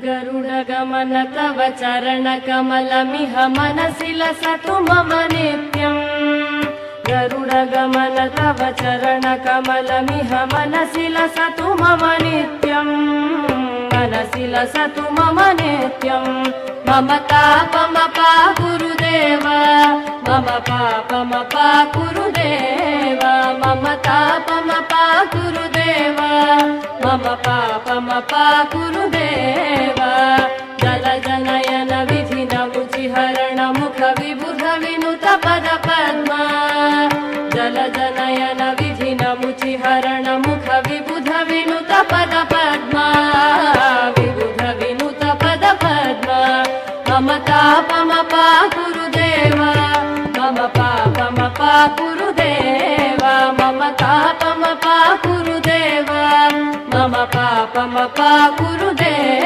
गरुडगमन तव चरणकमलमिह मनसि लसतु मम नित्यम् गरुडगमन तव चरणकमलमिह मनसि लसतु मम नित्यम् मनसि लसतु मम नित्यम् मम तापमपा गुरुदेव मम पापमपा गुरुदेव मम तापमपा गुरुदेव मम पापमपा गुरुदेव जलजनयन विधिन मुचिहरण मुख विबुध विनुत पद पद्मा जलजनयन विधिन मुचिहरण मुख विबुध विनुत पद पद्मा विबुध विनुत पद पद्मा मम तापमपा गुरुदेव मम पापमपा गुरुदेव मम तापमपा गुरुदेव मम पापमपा गुरुदेव।